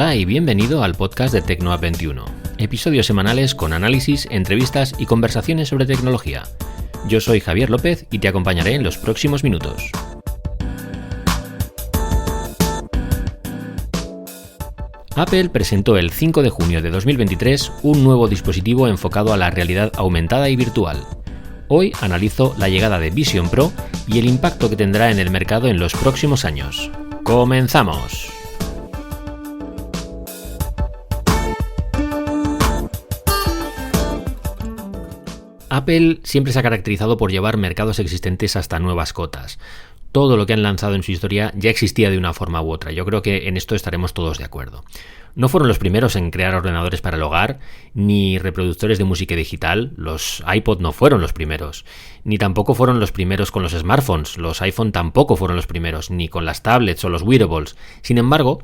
Hola y bienvenido al podcast de Tecnoapp21, episodios semanales con análisis, entrevistas y conversaciones sobre tecnología. Yo soy Javier López y te acompañaré en los próximos minutos. Apple presentó el 5 de junio de 2023 un nuevo dispositivo enfocado a la realidad aumentada y virtual. Hoy analizo la llegada de Vision Pro y el impacto que tendrá en el mercado en los próximos años. ¡Comenzamos! Apple siempre se ha caracterizado por llevar mercados existentes hasta nuevas cotas. Todo lo que han lanzado en su historia ya existía de una forma u otra. Yo creo que en esto estaremos todos de acuerdo. No fueron los primeros en crear ordenadores para el hogar, ni reproductores de música digital. Los iPod no fueron los primeros. Ni tampoco fueron los primeros con los smartphones. Los iPhone tampoco fueron los primeros, ni con las tablets o los wearables. Sin embargo,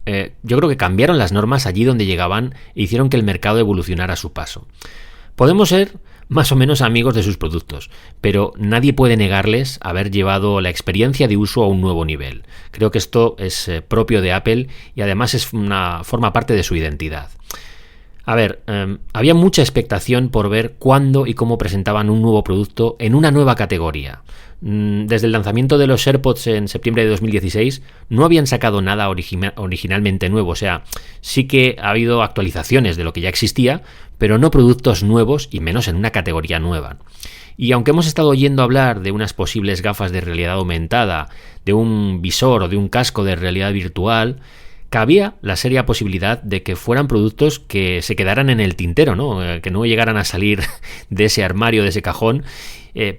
yo creo que cambiaron las normas allí donde llegaban e hicieron que el mercado evolucionara a su paso. Podemos ser más o menos amigos de sus productos, pero nadie puede negarles haber llevado la experiencia de uso a un nuevo nivel. Creo que esto es propio de Apple y además forma parte de su identidad. A ver, había mucha expectación por ver cuándo y cómo presentaban un nuevo producto en una nueva categoría. Desde el lanzamiento de los AirPods en septiembre de 2016 no habían sacado nada originalmente nuevo, o sea, sí que ha habido actualizaciones de lo que ya existía, pero no productos nuevos y menos en una categoría nueva. Y aunque hemos estado oyendo hablar de unas posibles gafas de realidad aumentada, de un visor o de un casco de realidad virtual, cabía la seria posibilidad de que fueran productos que se quedaran en el tintero, ¿no? Que no llegaran a salir de ese armario, de ese cajón,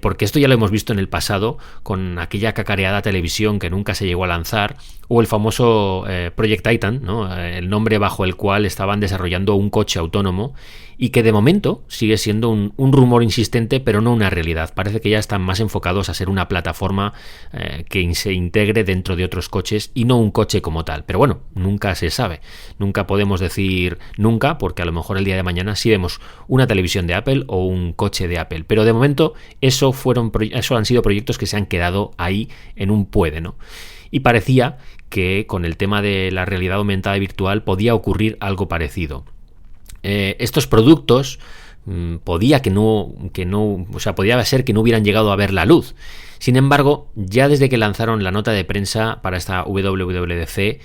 porque esto ya lo hemos visto en el pasado con aquella cacareada televisión que nunca se llegó a lanzar, o el famoso Project Titan, ¿no? El nombre bajo el cual estaban desarrollando un coche autónomo y que de momento sigue siendo un rumor insistente, pero no una realidad. Parece que ya están más enfocados a ser una plataforma que se integre dentro de otros coches y no un coche como tal. Pero bueno, nunca se sabe. Nunca podemos decir nunca, porque a lo mejor el día de mañana sí vemos una televisión de Apple o un coche de Apple. Pero de momento eso han sido proyectos que se han quedado ahí en un puede, ¿no? Y parecía que con el tema de la realidad aumentada y virtual podía ocurrir algo parecido. Estos productos podía ser que no hubieran llegado a ver la luz. Sin embargo, ya desde que lanzaron la nota de prensa para esta WWDC,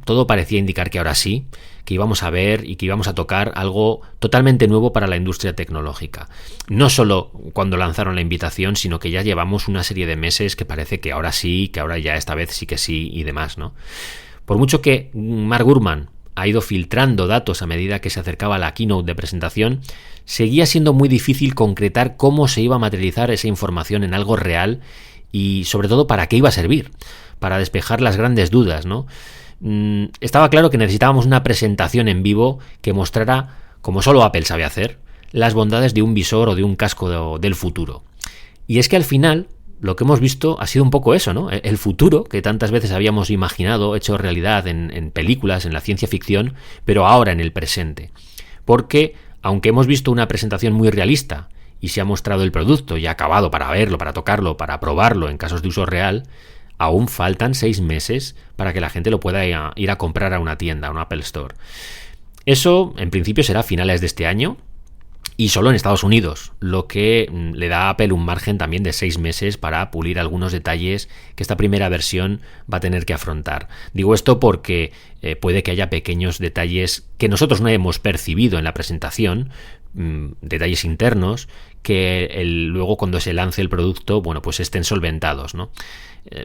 todo parecía indicar que ahora sí, que íbamos a ver y que íbamos a tocar algo totalmente nuevo para la industria tecnológica. No solo cuando lanzaron la invitación, sino que ya llevamos una serie de meses que parece que ahora sí, que ahora ya esta vez sí que sí y demás, ¿no? Por mucho que Mark Gurman ha ido filtrando datos a medida que se acercaba la keynote de presentación, seguía siendo muy difícil concretar cómo se iba a materializar esa información en algo real y sobre todo para qué iba a servir, para despejar las grandes dudas, ¿no? Estaba claro que necesitábamos una presentación en vivo que mostrara, como solo Apple sabe hacer, las bondades de un visor o de un casco del futuro. Y es que al final lo que hemos visto ha sido un poco eso, ¿no? El futuro que tantas veces habíamos imaginado, hecho realidad en películas, en la ciencia ficción, pero ahora en el presente. Porque, aunque hemos visto una presentación muy realista y se ha mostrado el producto ya acabado para verlo, para tocarlo, para probarlo en casos de uso real, aún faltan 6 meses para que la gente lo pueda ir a comprar a una tienda, a una Apple Store. Eso, en principio, será a finales de este año, y solo en Estados Unidos, lo que le da a Apple un margen también de 6 meses para pulir algunos detalles que esta primera versión va a tener que afrontar. Digo esto porque puede que haya pequeños detalles que nosotros no hemos percibido en la presentación, detalles internos, que luego cuando se lance el producto, bueno, pues estén solventados, ¿no?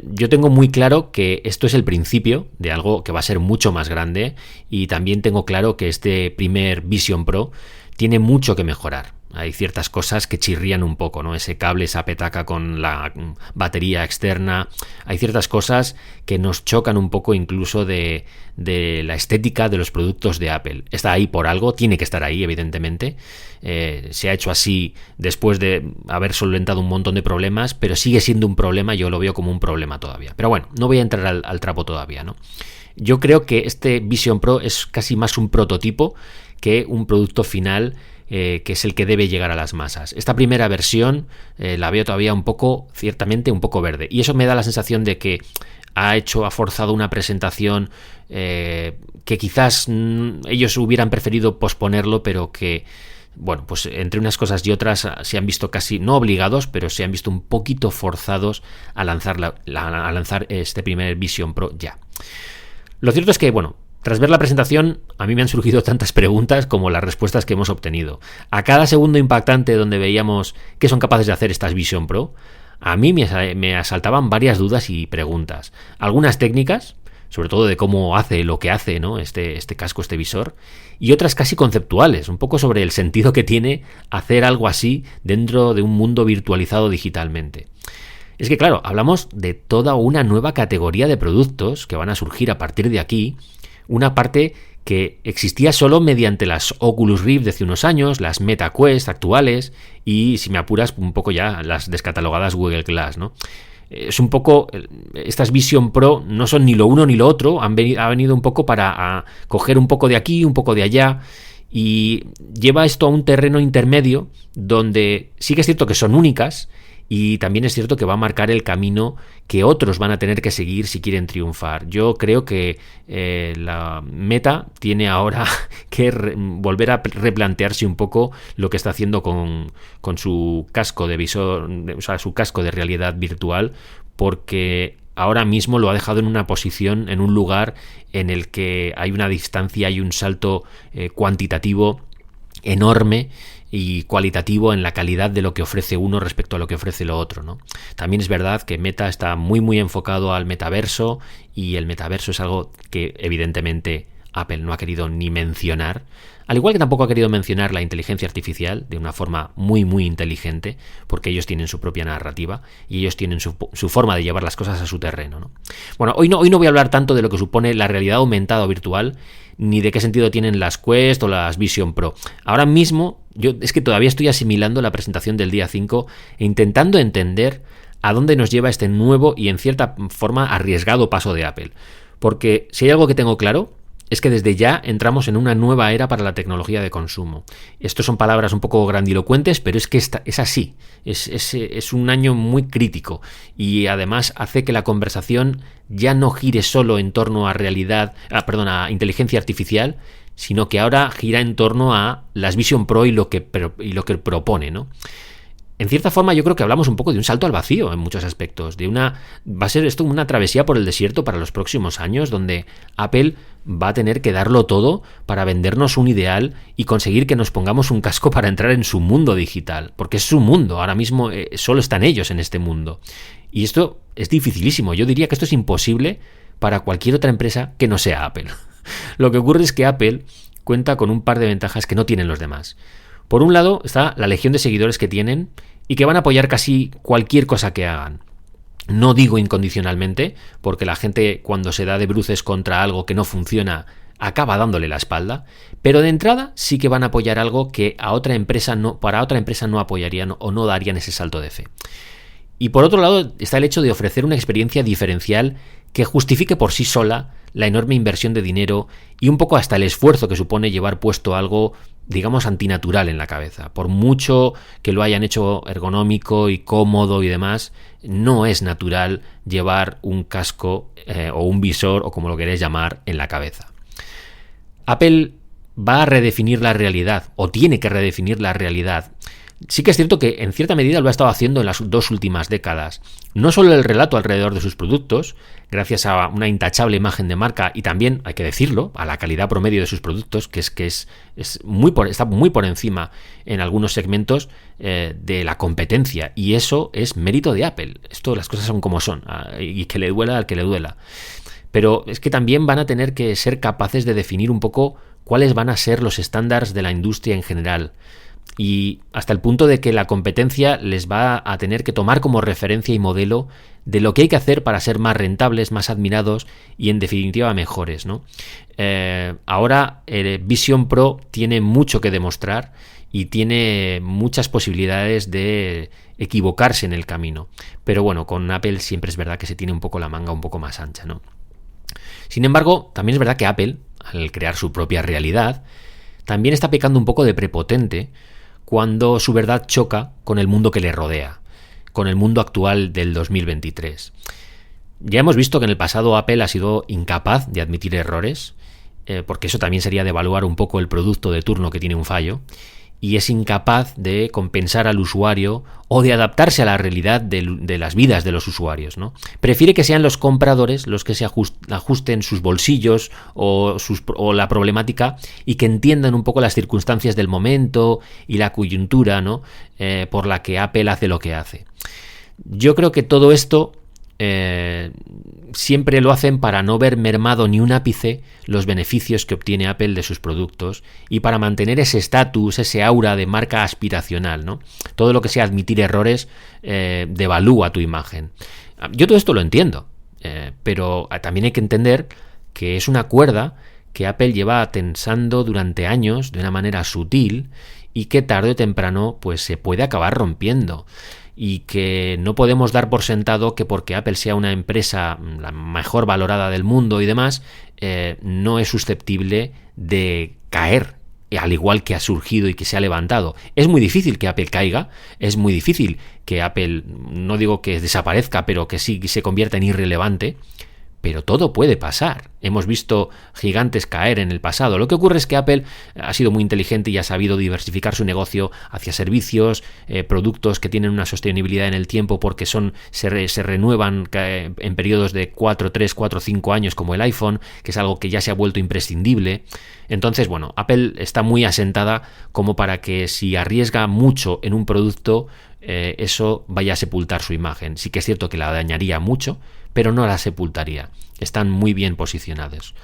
Yo tengo muy claro que esto es el principio de algo que va a ser mucho más grande y también tengo claro que este primer Vision Pro tiene mucho que mejorar. Hay ciertas cosas que chirrían un poco, ¿no? Ese cable, esa petaca con la batería externa. Hay ciertas cosas que nos chocan un poco incluso de la estética de los productos de Apple. Está ahí por algo, tiene que estar ahí, evidentemente. Se ha hecho así después de haber solventado un montón de problemas, pero sigue siendo un problema, yo lo veo como un problema todavía. Pero bueno, no voy a entrar al trapo todavía, ¿no? Yo creo que este Vision Pro es casi más un prototipo que un producto final que es el que debe llegar a las masas. Esta primera versión la veo todavía ciertamente un poco verde. Y eso me da la sensación de que ha forzado una presentación que quizás ellos hubieran preferido posponerlo, pero que, bueno, pues entre unas cosas y otras se han visto casi, no obligados, pero se han visto un poquito forzados a lanzar, a lanzar este primer Vision Pro ya. Lo cierto es que, bueno, tras ver la presentación, a mí me han surgido tantas preguntas como las respuestas que hemos obtenido. A cada segundo impactante donde veíamos qué son capaces de hacer estas Vision Pro, a mí me asaltaban varias dudas y preguntas. Algunas técnicas, sobre todo de cómo hace lo que hace, ¿no? este casco, este visor, y otras casi conceptuales, un poco sobre el sentido que tiene hacer algo así dentro de un mundo virtualizado digitalmente. Es que, claro, hablamos de toda una nueva categoría de productos que van a surgir a partir de aquí, una parte que existía solo mediante las Oculus Rift de hace unos años, las Meta Quest actuales y, si me apuras, un poco ya las descatalogadas Google Glass, ¿no? Es un poco, estas Vision Pro no son ni lo uno ni lo otro, ha venido un poco para coger un poco de aquí, un poco de allá, y lleva esto a un terreno intermedio donde sí que es cierto que son únicas, y también es cierto que va a marcar el camino que otros van a tener que seguir si quieren triunfar. Yo creo que la Meta tiene ahora que volver a replantearse un poco lo que está haciendo con su casco de visor, o sea, su casco de realidad virtual, porque ahora mismo lo ha dejado en una posición, en un lugar en el que hay una distancia y un salto cuantitativo enorme y cualitativo en la calidad de lo que ofrece uno respecto a lo que ofrece lo otro, ¿no? También es verdad que Meta está muy enfocado al metaverso, y el metaverso es algo que evidentemente Apple no ha querido ni mencionar, al igual que tampoco ha querido mencionar la inteligencia artificial de una forma muy inteligente, porque ellos tienen su propia narrativa y ellos tienen su forma de llevar las cosas a su terreno, ¿no? Bueno, hoy no voy a hablar tanto de lo que supone la realidad aumentada o virtual, ni de qué sentido tienen las Quest o las Vision Pro. Ahora mismo, yo es que todavía estoy asimilando la presentación del día 5 e intentando entender a dónde nos lleva este nuevo y en cierta forma arriesgado paso de Apple. Porque si hay algo que tengo claro, es que desde ya entramos en una nueva era para la tecnología de consumo. Estas son palabras un poco grandilocuentes, pero es que es así. Es un año muy crítico, y además hace que la conversación ya no gire solo en torno a a inteligencia artificial, sino que ahora gira en torno a las Vision Pro y lo que propone, ¿no? En cierta forma, yo creo que hablamos un poco de un salto al vacío en muchos aspectos. Va a ser esto una travesía por el desierto para los próximos años, donde Apple va a tener que darlo todo para vendernos un ideal y conseguir que nos pongamos un casco para entrar en su mundo digital, porque es su mundo. Ahora mismo solo están ellos en este mundo. Y esto es dificilísimo. Yo diría que esto es imposible para cualquier otra empresa que no sea Apple. Lo que ocurre es que Apple cuenta con un par de ventajas que no tienen los demás. Por un lado está la legión de seguidores que tienen y que van a apoyar casi cualquier cosa que hagan. No digo incondicionalmente, porque la gente, cuando se da de bruces contra algo que no funciona, acaba dándole la espalda, pero de entrada sí que van a apoyar algo que para otra empresa no apoyarían o no darían ese salto de fe. Y por otro lado está el hecho de ofrecer una experiencia diferencial que justifique por sí sola la enorme inversión de dinero y un poco hasta el esfuerzo que supone llevar puesto algo, digamos, antinatural en la cabeza. Por mucho que lo hayan hecho ergonómico y cómodo y demás, no es natural llevar un casco o un visor, o como lo queréis llamar, en la cabeza. Apple va a redefinir la realidad, o tiene que redefinir la realidad. Sí que es cierto que en cierta medida lo ha estado haciendo en las 2 últimas décadas. No solo el relato alrededor de sus productos, gracias a una intachable imagen de marca, y también, hay que decirlo, a la calidad promedio de sus productos, que está muy por encima en algunos segmentos de la competencia, y eso es mérito de Apple. Las cosas son como son, y que le duela al que le duela. Pero es que también van a tener que ser capaces de definir un poco cuáles van a ser los estándares de la industria en general, y hasta el punto de que la competencia les va a tener que tomar como referencia y modelo de lo que hay que hacer para ser más rentables, más admirados y en definitiva mejores, ¿no? Ahora Vision Pro tiene mucho que demostrar y tiene muchas posibilidades de equivocarse en el camino, pero bueno, con Apple siempre es verdad que se tiene un poco la manga un poco más ancha, ¿no? Sin embargo, también es verdad que Apple, al crear su propia realidad, también está pecando un poco de prepotente cuando su verdad choca con el mundo que le rodea, con el mundo actual del 2023. Ya hemos visto que en el pasado Apple ha sido incapaz de admitir errores, porque eso también sería devaluar un poco el producto de turno que tiene un fallo, y es incapaz de compensar al usuario o de adaptarse a la realidad de las vidas de los usuarios, ¿no? Prefiere que sean los compradores los que se ajusten sus bolsillos o la problemática y que entiendan un poco las circunstancias del momento y la coyuntura, ¿no? Por la que Apple hace lo que hace. Yo creo que todo esto siempre lo hacen para no ver mermado ni un ápice los beneficios que obtiene Apple de sus productos y para mantener ese estatus, ese aura de marca aspiracional, ¿no? Todo lo que sea admitir errores devalúa tu imagen. Yo todo esto lo entiendo, pero también hay que entender que es una cuerda que Apple lleva tensando durante años de una manera sutil y que tarde o temprano pues se puede acabar rompiendo. Y que no podemos dar por sentado que porque Apple sea una empresa la mejor valorada del mundo y demás, no es susceptible de caer, al igual que ha surgido y que se ha levantado. Es muy difícil que Apple caiga, es muy difícil que Apple, no digo que desaparezca, pero que sí se convierta en irrelevante, pero todo puede pasar. Hemos visto gigantes caer en el pasado. Lo que ocurre es que Apple ha sido muy inteligente y ha sabido diversificar su negocio hacia servicios, productos que tienen una sostenibilidad en el tiempo porque se renuevan en periodos de 3, 4, 5 años, como el iPhone, que es algo que ya se ha vuelto imprescindible. Entonces, bueno, Apple está muy asentada como para que si arriesga mucho en un producto, eso vaya a sepultar su imagen. Sí que es cierto que la dañaría mucho, pero no la sepultaría. Están muy bien posicionados.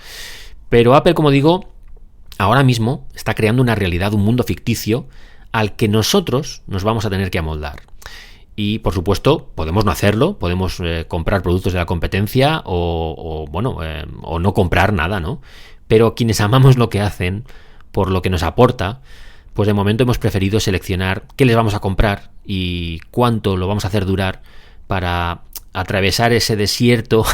Pero Apple, como digo, ahora mismo está creando una realidad, un mundo ficticio al que nosotros nos vamos a tener que amoldar. Y, por supuesto, podemos no hacerlo, podemos comprar productos de la competencia o no comprar nada, ¿no? Pero quienes amamos lo que hacen, por lo que nos aporta, pues de momento hemos preferido seleccionar qué les vamos a comprar y cuánto lo vamos a hacer durar para atravesar ese desierto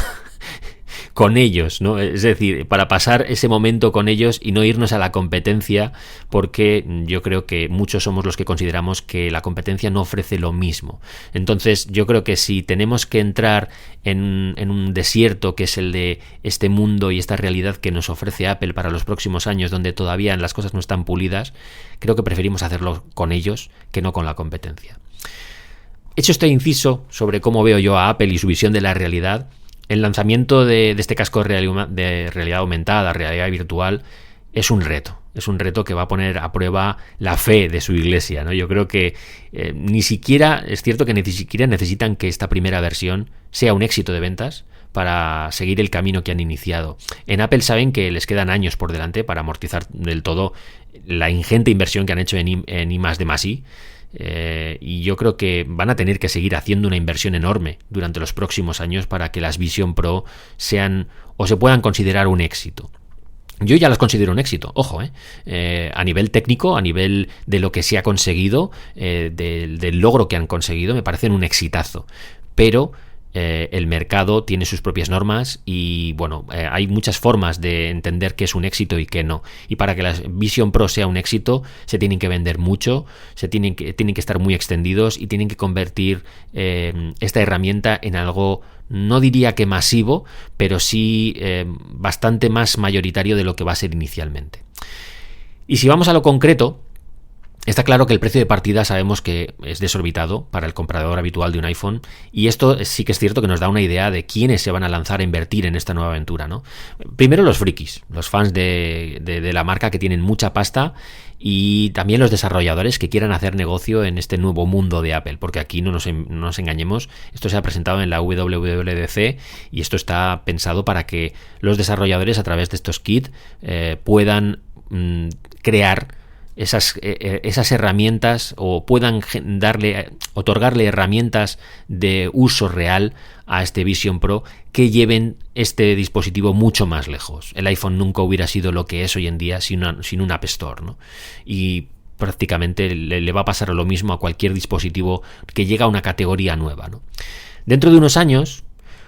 con ellos, ¿no? Es decir, para pasar ese momento con ellos y no irnos a la competencia, porque yo creo que muchos somos los que consideramos que la competencia no ofrece lo mismo. Entonces, yo creo que si tenemos que entrar en un desierto que es el de este mundo y esta realidad que nos ofrece Apple para los próximos años, donde todavía las cosas no están pulidas, creo que preferimos hacerlo con ellos que no con la competencia. Hecho este inciso sobre cómo veo yo a Apple y su visión de la realidad, el lanzamiento de este casco de realidad aumentada, realidad virtual, es un reto que va a poner a prueba la fe de su iglesia, ¿no? Yo creo que es cierto que ni siquiera necesitan que esta primera versión sea un éxito de ventas para seguir el camino que han iniciado. En Apple saben que les quedan años por delante para amortizar del todo la ingente inversión que han hecho en I+D+I. Y yo creo que van a tener que seguir haciendo una inversión enorme durante los próximos años para que las Vision Pro sean o se puedan considerar un éxito. Yo ya las considero un éxito, ojo, a nivel técnico, a nivel de lo que se ha conseguido, del logro que han conseguido, me parecen un exitazo, pero el mercado tiene sus propias normas y bueno, hay muchas formas de entender qué es un éxito y qué no. Y para que la Vision Pro sea un éxito, se tienen que vender mucho, tienen que estar muy extendidos y tienen que convertir esta herramienta en algo, no diría que masivo, pero sí bastante más mayoritario de lo que va a ser inicialmente. Y si vamos a lo concreto, está claro que el precio de partida sabemos que es desorbitado para el comprador habitual de un iPhone y esto sí que es cierto que nos da una idea de quiénes se van a lanzar a invertir en esta nueva aventura, ¿no? Primero los frikis, los fans de la marca que tienen mucha pasta y también los desarrolladores que quieran hacer negocio en este nuevo mundo de Apple, porque aquí no nos engañemos, esto se ha presentado en la WWDC y esto está pensado para que los desarrolladores a través de estos kits puedan crear esas herramientas o puedan otorgarle herramientas de uso real a este Vision Pro que lleven este dispositivo mucho más lejos. El iPhone nunca hubiera sido lo que es hoy en día sin un App Store, ¿no? Y prácticamente le va a pasar lo mismo a cualquier dispositivo que llega a una categoría nueva, ¿no? Dentro de unos años,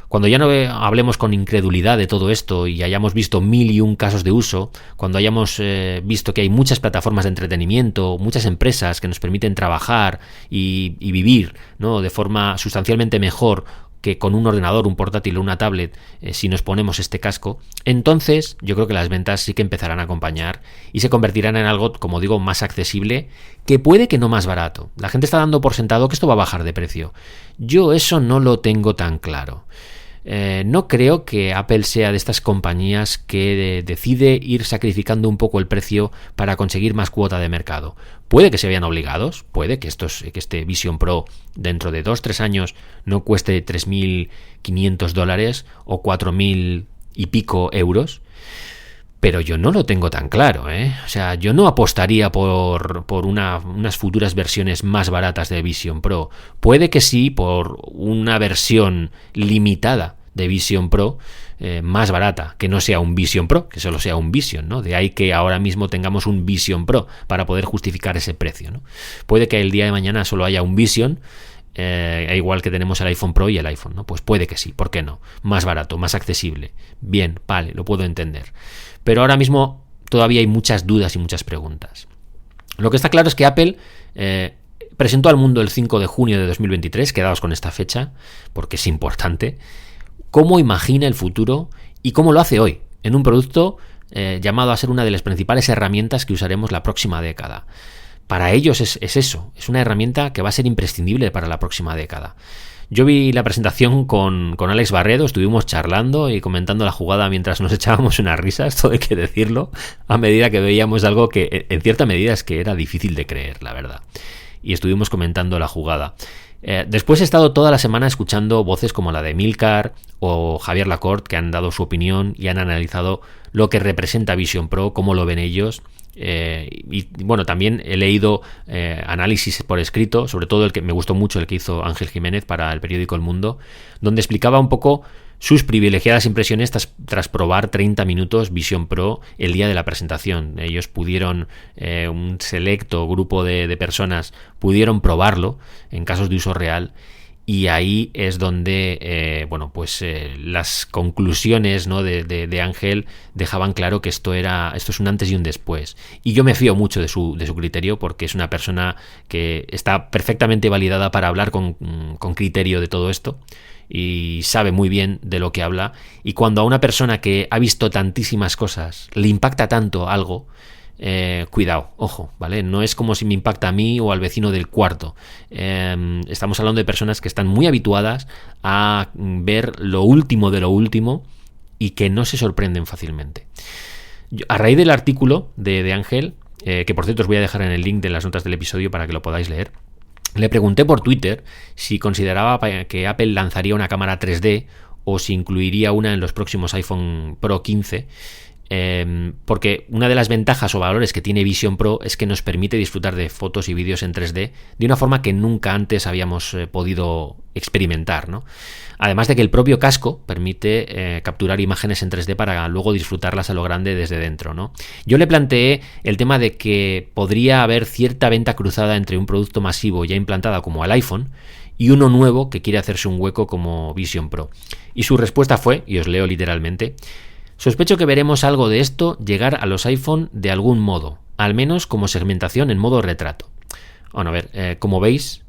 cuando ya no hablemos con incredulidad de todo esto y hayamos visto 1001 casos de uso, cuando hayamos visto que hay muchas plataformas de entretenimiento, muchas empresas que nos permiten trabajar y vivir, ¿no?, de forma sustancialmente mejor que con un ordenador, un portátil o una tablet, si nos ponemos este casco, entonces yo creo que las ventas sí que empezarán a acompañar y se convertirán en algo, como digo, más accesible, que puede que no más barato. La gente está dando por sentado que esto va a bajar de precio. Yo eso no lo tengo tan claro. No creo que Apple sea de estas compañías que decide ir sacrificando un poco el precio para conseguir más cuota de mercado. Puede que se vean obligados, puede que este Vision Pro dentro de 2-3 años no cueste $3.500 o 4.000 y pico euros, pero yo no lo tengo tan claro, ¿eh? O sea, yo no apostaría por unas futuras versiones más baratas de Vision Pro. Puede que sí, por una versión limitada de Vision Pro más barata, que no sea un Vision Pro, que solo sea un Vision, ¿no? De ahí que ahora mismo tengamos un Vision Pro para poder justificar ese precio, ¿no? Puede que el día de mañana solo haya un Vision, igual que tenemos el iPhone Pro y el iPhone, ¿no? Pues puede que sí, ¿por qué no? Más barato, más accesible. Bien, vale, lo puedo entender. Pero ahora mismo todavía hay muchas dudas y muchas preguntas. Lo que está claro es que Apple presentó al mundo el 5 de junio de 2023, quedaos con esta fecha, porque es importante, cómo imagina el futuro y cómo lo hace hoy, en un producto llamado a ser una de las principales herramientas que usaremos la próxima década. Para ellos es eso, es una herramienta que va a ser imprescindible para la próxima década. Yo vi la presentación con Alex Barredo, estuvimos charlando y comentando la jugada mientras nos echábamos unas risas, todo hay que decirlo, a medida que veíamos algo que en cierta medida es que era difícil de creer, la verdad. Y estuvimos comentando la jugada. Después he estado toda la semana escuchando voces como la de Milcar o Javier Lacorte, que han dado su opinión y han analizado lo que representa Vision Pro, cómo lo ven ellos. Y bueno, también he leído análisis por escrito, sobre todo el que me gustó mucho, el que hizo Ángel Jiménez para el periódico El Mundo, donde explicaba un poco sus privilegiadas impresiones tras probar 30 minutos Vision Pro el día de la presentación. Ellos pudieron, un selecto grupo de personas pudieron probarlo en casos de uso real. Y ahí es donde, las conclusiones, ¿no?, de Ángel dejaban claro que esto es un antes y un después. Y yo me fío mucho de su criterio, porque es una persona que está perfectamente validada para hablar con criterio de todo esto y sabe muy bien de lo que habla. Y cuando a una persona que ha visto tantísimas cosas le impacta tanto algo, cuidado, ojo, ¿vale? No es como si me impacta a mí o al vecino del cuarto. Estamos hablando de personas que están muy habituadas a ver lo último de lo último y que no se sorprenden fácilmente. A raíz del artículo de Ángel, que por cierto os voy a dejar en el link de las notas del episodio para que lo podáis leer, le pregunté por Twitter si consideraba que Apple lanzaría una cámara 3D o si incluiría una en los próximos iPhone Pro 15. Porque una de las ventajas o valores que tiene Vision Pro es que nos permite disfrutar de fotos y vídeos en 3D de una forma que nunca antes habíamos podido experimentar, ¿no? Además de que el propio casco permite capturar imágenes en 3D para luego disfrutarlas a lo grande desde dentro, ¿no? Yo le planteé el tema de que podría haber cierta venta cruzada entre un producto masivo ya implantada como el iPhone y uno nuevo que quiere hacerse un hueco como Vision Pro. Y su respuesta fue, y os leo literalmente: sospecho que veremos algo de esto llegar a los iPhone de algún modo, al menos como segmentación en modo retrato. Bueno, a ver, como veis,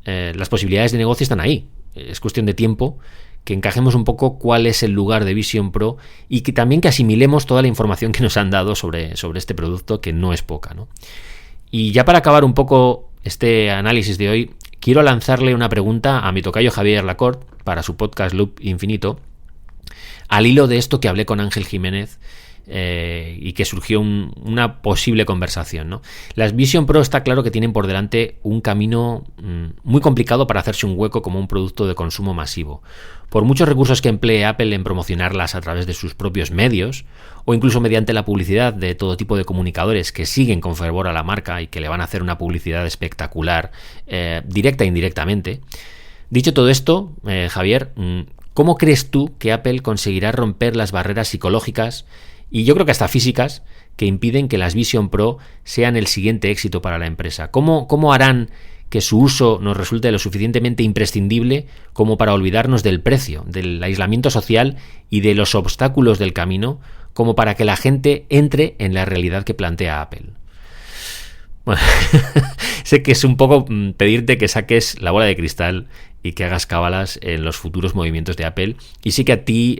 las posibilidades de negocio están ahí. Es cuestión de tiempo que encajemos un poco cuál es el lugar de Vision Pro y que también que asimilemos toda la información que nos han dado sobre este producto, que no es poca, ¿no? Y ya para acabar un poco este análisis de hoy, quiero lanzarle una pregunta a mi tocayo Javier Lacorte para su podcast Loop Infinito, al hilo de esto que hablé con Ángel Jiménez y que surgió una posible conversación, ¿no? Las Vision Pro está claro que tienen por delante un camino muy complicado para hacerse un hueco como un producto de consumo masivo. Por muchos recursos que emplee Apple en promocionarlas a través de sus propios medios o incluso mediante la publicidad de todo tipo de comunicadores que siguen con fervor a la marca y que le van a hacer una publicidad espectacular, directa e indirectamente. Dicho todo esto, Javier, ¿cómo crees tú que Apple conseguirá romper las barreras psicológicas y yo creo que hasta físicas que impiden que las Vision Pro sean el siguiente éxito para la empresa? ¿Cómo harán que su uso nos resulte lo suficientemente imprescindible como para olvidarnos del precio, del aislamiento social y de los obstáculos del camino, como para que la gente entre en la realidad que plantea Apple? Bueno, sé que es un poco pedirte que saques la bola de cristal y que hagas cábalas en los futuros movimientos de Apple. Y sí que a ti,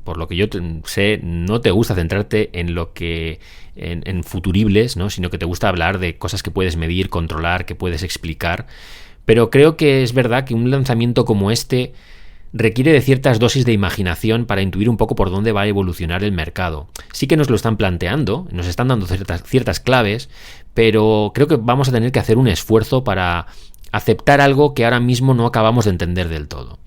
por lo que yo sé, no te gusta centrarte en lo que en futuribles, ¿no? Sino que te gusta hablar de cosas que puedes medir, controlar, que puedes explicar. Pero creo que es verdad que un lanzamiento como este requiere de ciertas dosis de imaginación para intuir un poco por dónde va a evolucionar el mercado. Sí que nos lo están planteando, nos están dando ciertas claves, pero creo que vamos a tener que hacer un esfuerzo para aceptar algo que ahora mismo no acabamos de entender del todo.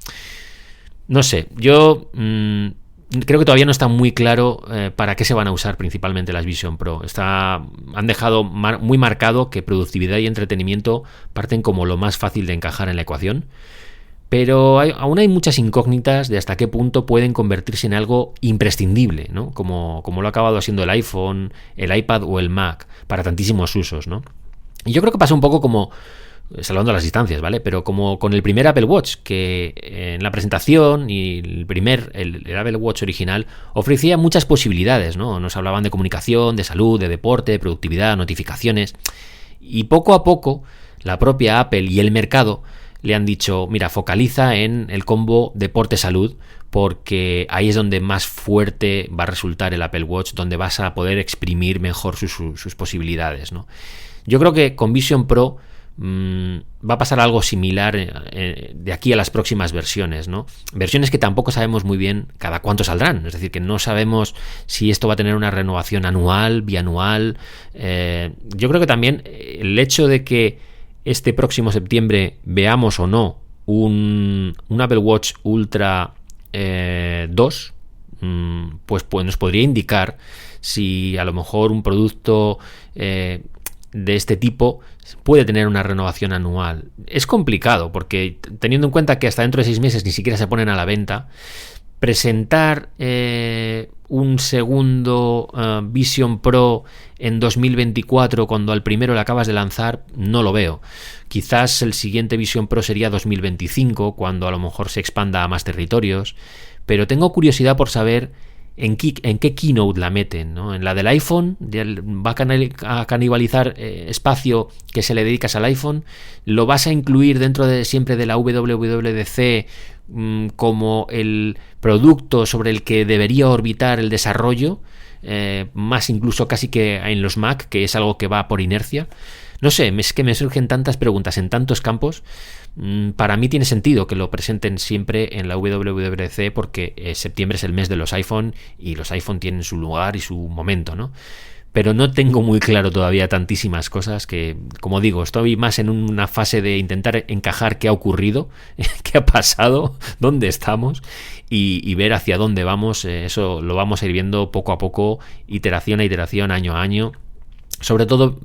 No sé, yo creo que todavía no está muy claro para qué se van a usar principalmente las Vision Pro. Han dejado muy marcado que productividad y entretenimiento parten como lo más fácil de encajar en la ecuación. Pero aún hay muchas incógnitas de hasta qué punto pueden convertirse en algo imprescindible, ¿no? Como lo ha acabado siendo el iPhone, el iPad o el Mac, para tantísimos usos, ¿no? Y yo creo que pasa un poco como, salvando las distancias, ¿vale? Pero como con el primer Apple Watch, que en la presentación y el Apple Watch original ofrecía muchas posibilidades, ¿no? Nos hablaban de comunicación, de salud, de deporte, de productividad, notificaciones. Y poco a poco, la propia Apple y el mercado le han dicho, mira, focaliza en el combo deporte-salud, porque ahí es donde más fuerte va a resultar el Apple Watch, donde vas a poder exprimir mejor sus posibilidades, ¿no? Yo creo que con Vision Pro va a pasar algo similar de aquí a las próximas versiones, ¿no? Versiones que tampoco sabemos muy bien cada cuánto saldrán, es decir, que no sabemos si esto va a tener una renovación anual, bianual. Yo creo que también el hecho de que este próximo septiembre veamos o no un Apple Watch Ultra 2, pues nos podría indicar si a lo mejor un producto de este tipo puede tener una renovación anual. Es complicado porque, teniendo en cuenta que hasta dentro de 6 meses ni siquiera se ponen a la venta, presentar un segundo Vision Pro en 2024 cuando al primero le acabas de lanzar, no lo veo. Quizás el siguiente Vision Pro sería 2025, cuando a lo mejor se expanda a más territorios, pero tengo curiosidad por saber en qué keynote la meten, ¿no? En la del iPhone, va a canibalizar espacio que se le dedicas al iPhone, lo vas a incluir dentro de siempre de la WWDC como el producto sobre el que debería orbitar el desarrollo, más incluso casi que en los Mac, que es algo que va por inercia. No sé, es que me surgen tantas preguntas en tantos campos. Para mí tiene sentido que lo presenten siempre en la WWDC porque septiembre es el mes de los iPhone y los iPhone tienen su lugar y su momento, ¿no? Pero no tengo muy claro todavía tantísimas cosas que, como digo, estoy más en una fase de intentar encajar qué ha ocurrido, qué ha pasado, dónde estamos y ver hacia dónde vamos. Eso lo vamos a ir viendo poco a poco, iteración a iteración, año a año. Sobre todo,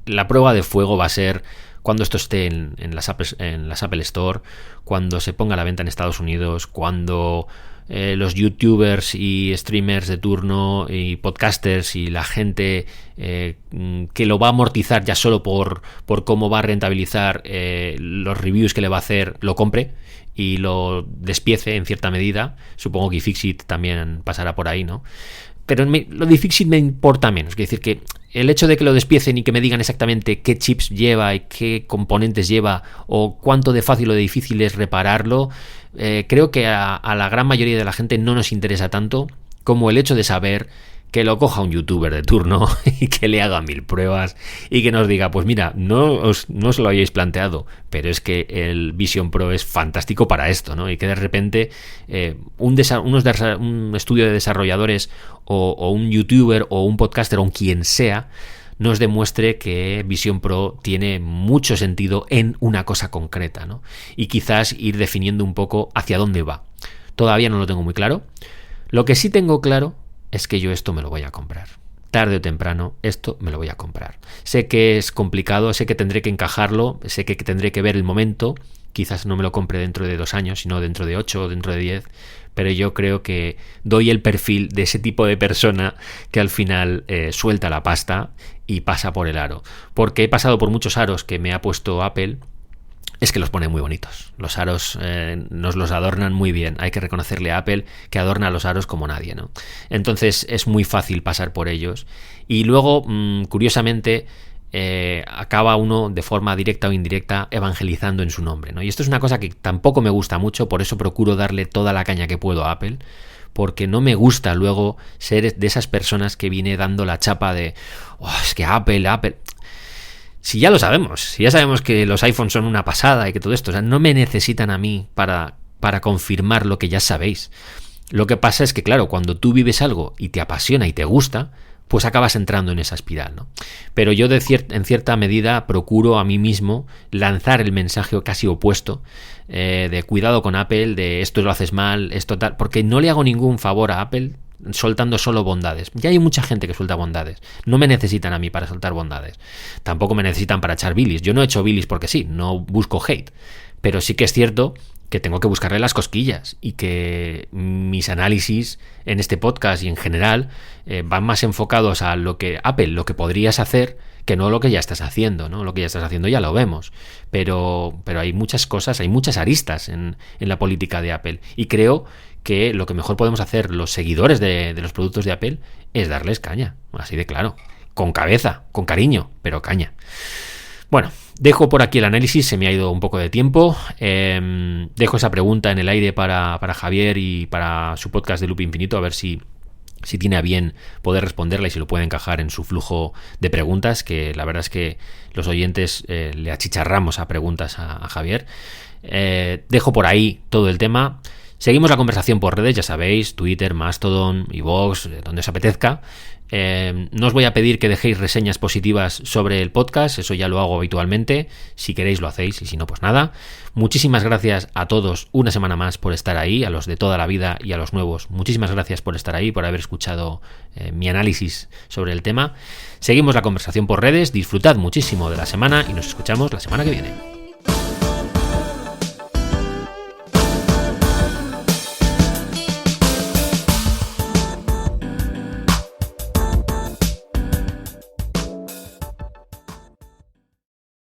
la prueba de fuego va a ser cuando esto esté en las Apple Store, cuando se ponga a la venta en Estados Unidos, cuando los youtubers y streamers de turno y podcasters y la gente que lo va a amortizar ya solo por cómo va a rentabilizar los reviews que le va a hacer, lo compre y lo despiece en cierta medida. Supongo que iFixit también pasará por ahí, ¿no? Pero lo de iFixit me importa menos. Es decir, que el hecho de que lo despiecen y que me digan exactamente qué chips lleva y qué componentes lleva o cuánto de fácil o de difícil es repararlo, creo que a la gran mayoría de la gente no nos interesa tanto como el hecho de saber que lo coja un youtuber de turno y que le haga 1000 pruebas y que nos diga, pues mira, no os lo habíais planteado, pero es que el Vision Pro es fantástico para esto, ¿no? Y que de repente un estudio de desarrolladores o un youtuber o un podcaster o quien sea nos demuestre que Vision Pro tiene mucho sentido en una cosa concreta, ¿no? Y quizás ir definiendo un poco hacia dónde va. Todavía no lo tengo muy claro. Lo que sí tengo claro es que yo esto me lo voy a comprar. Tarde o temprano, esto me lo voy a comprar. Sé que es complicado, sé que tendré que encajarlo, sé que tendré que ver el momento. Quizás no me lo compre dentro de 2 años, sino dentro de 8 o dentro de 10. Pero yo creo que doy el perfil de ese tipo de persona que al final suelta la pasta y pasa por el aro. Porque he pasado por muchos aros que me ha puesto Apple. Es que los pone muy bonitos. Los aros nos los adornan muy bien. Hay que reconocerle a Apple que adorna los aros como nadie, ¿no? Entonces es muy fácil pasar por ellos. Y luego, curiosamente, acaba uno de forma directa o indirecta evangelizando en su nombre, ¿no? Y esto es una cosa que tampoco me gusta mucho, por eso procuro darle toda la caña que puedo a Apple, porque no me gusta luego ser de esas personas que viene dando la chapa de es que Apple... Si ya lo sabemos, si ya sabemos que los iPhones son una pasada y que todo esto, o sea, no me necesitan a mí para confirmar lo que ya sabéis. Lo que pasa es que, claro, cuando tú vives algo y te apasiona y te gusta, pues acabas entrando en esa espiral, ¿no? Pero yo en cierta medida procuro a mí mismo lanzar el mensaje casi opuesto, de cuidado con Apple, de esto lo haces mal, esto tal, porque no le hago ningún favor a Apple soltando solo bondades. Ya hay mucha gente que suelta bondades. No me necesitan a mí para soltar bondades. Tampoco me necesitan para echar bilis. Yo no he hecho bilis porque sí, no busco hate. Pero sí que es cierto que tengo que buscarle las cosquillas y que mis análisis en este podcast y en general van más enfocados a lo que Apple, lo que podrías hacer, que no lo que ya estás haciendo, ¿no? Lo que ya estás haciendo ya lo vemos, pero hay muchas cosas, hay muchas aristas en la política de Apple, y creo que lo que mejor podemos hacer los seguidores de los productos de Apple es darles caña, así de claro, con cabeza, con cariño, pero caña. Bueno, dejo por aquí el análisis, se me ha ido un poco de tiempo. Dejo esa pregunta en el aire para Javier y para su podcast de Loop Infinito, a ver si tiene a bien poder responderla y si lo puede encajar en su flujo de preguntas, que la verdad es que los oyentes le achicharramos a preguntas a Javier. Dejo por ahí todo el tema. Seguimos la conversación por redes, ya sabéis, Twitter, Mastodon, iVoox, donde os apetezca. No os voy a pedir que dejéis reseñas positivas sobre el podcast, eso ya lo hago habitualmente. Si queréis lo hacéis y si no, pues nada. Muchísimas gracias a todos una semana más por estar ahí, a los de toda la vida y a los nuevos. Muchísimas gracias por estar ahí, por haber escuchado mi análisis sobre el tema. Seguimos la conversación por redes, disfrutad muchísimo de la semana y nos escuchamos la semana que viene.